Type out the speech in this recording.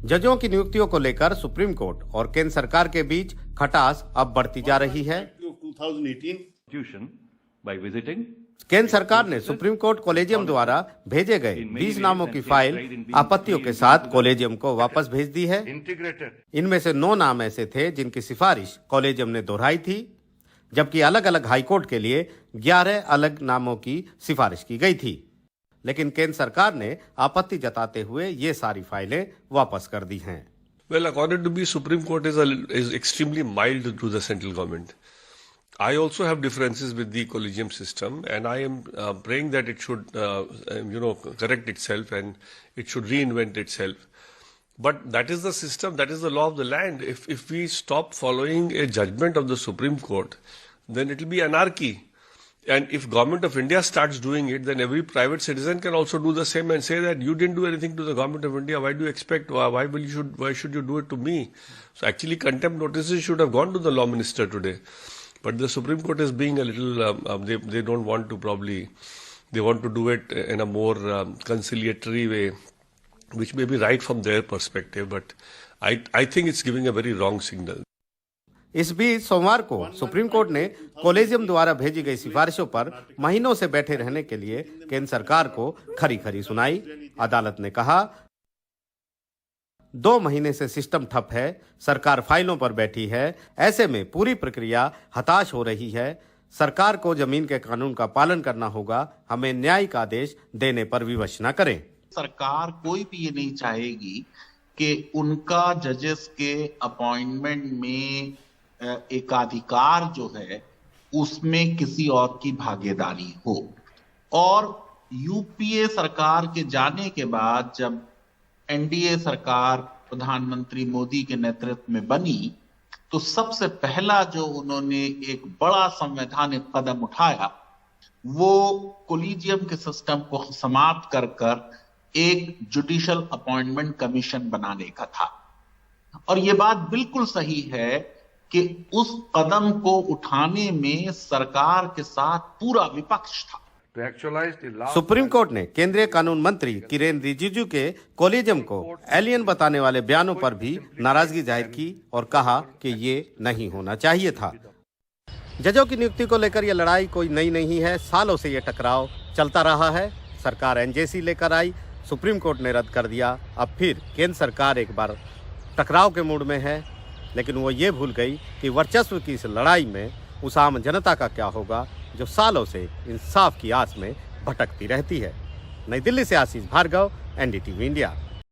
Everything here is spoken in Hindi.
जजों की नियुक्तियों को लेकर सुप्रीम कोर्ट और केंद्र सरकार के बीच खटास अब बढ़ती जा रही है। 2018 by visiting केंद्र सरकार ने सुप्रीम कोर्ट कॉलेजियम द्वारा भेजे गए 20 नामों की फाइल आपत्तियों के साथ कॉलेजियम को वापस भेज दी है। इनमें से 9 नाम ऐसे थे जिनकी सिफारिश कॉलेजियम ने दोहराई थी, जबकि अलग अलग हाईकोर्ट के लिए 11 अलग नामों की सिफारिश की गई थी। लेकिन केंद्र सरकार ने आपत्ति जताते हुए ये सारी फाइलें वापस कर दी हैं। Well, according to me, Supreme Court is extremely mild to the central government. I also have differences with the collegium system, and I am praying that it should, correct itself and it should reinvent itself. But that is the system, that is the law of the land. If we stop following a judgment of the Supreme Court, then it will be anarchy. And if Government of India starts doing it, then every private citizen can also do the same and say that you didn't do anything to the Government of India. Why do you expect? Why should you do it to me? So actually, contempt notices should have gone to the law minister today. But the Supreme Court is being a little. They don't want to probably. They want to do it in a more conciliatory way, which may be right from their perspective. But I think it's giving a very wrong signal. इस बीच सोमवार को सुप्रीम कोर्ट ने कॉलेजियम द्वारा भेजी गई सिफारिशों पर महीनों से बैठे रहने के लिए केंद्र सरकार को खरी खरी सुनाई। अदालत ने कहा, 2 महीने से सिस्टम ठप है, सरकार फाइलों पर बैठी है, ऐसे में पूरी प्रक्रिया हताश हो रही है। सरकार को जमीन के कानून का पालन करना होगा, हमें न्यायिक आदेश देने पर विवश न करें। सरकार कोई भी ये नहीं चाहेगी कि उनका जजेस के अपॉइंटमेंट में एकाधिकार जो है उसमें किसी और की भागीदारी हो। और यूपीए सरकार के जाने के बाद जब एनडीए सरकार प्रधानमंत्री मोदी के नेतृत्व में बनी, तो सबसे पहला जो उन्होंने एक बड़ा संवैधानिक कदम उठाया वो कॉलेजियम के सिस्टम को समाप्त कर एक जुडिशियल अपॉइंटमेंट कमीशन बनाने का था। और ये बात बिल्कुल सही है कि उस कदम को उठाने में सरकार के साथ पूरा विपक्ष था। सुप्रीम कोर्ट ने केंद्रीय कानून मंत्री किरेन रिजिजू के कॉलेजियम को एलियन बताने वाले बयानों पर भी नाराजगी जाहिर की और कहा कि ये नहीं होना चाहिए था। जजों की नियुक्ति को लेकर यह लड़ाई कोई नई नहीं है, सालों से ये टकराव चलता रहा है। सरकार एनजेसी लेकर आई, सुप्रीम कोर्ट ने रद्द कर दिया, अब फिर केंद्र सरकार एक बार टकराव के मूड में है। लेकिन वो ये भूल गई कि वर्चस्व की इस लड़ाई में उस आम जनता का क्या होगा जो सालों से इंसाफ की आस में भटकती रहती है। नई दिल्ली से आशीष भार्गव, एनडीटीवी इंडिया।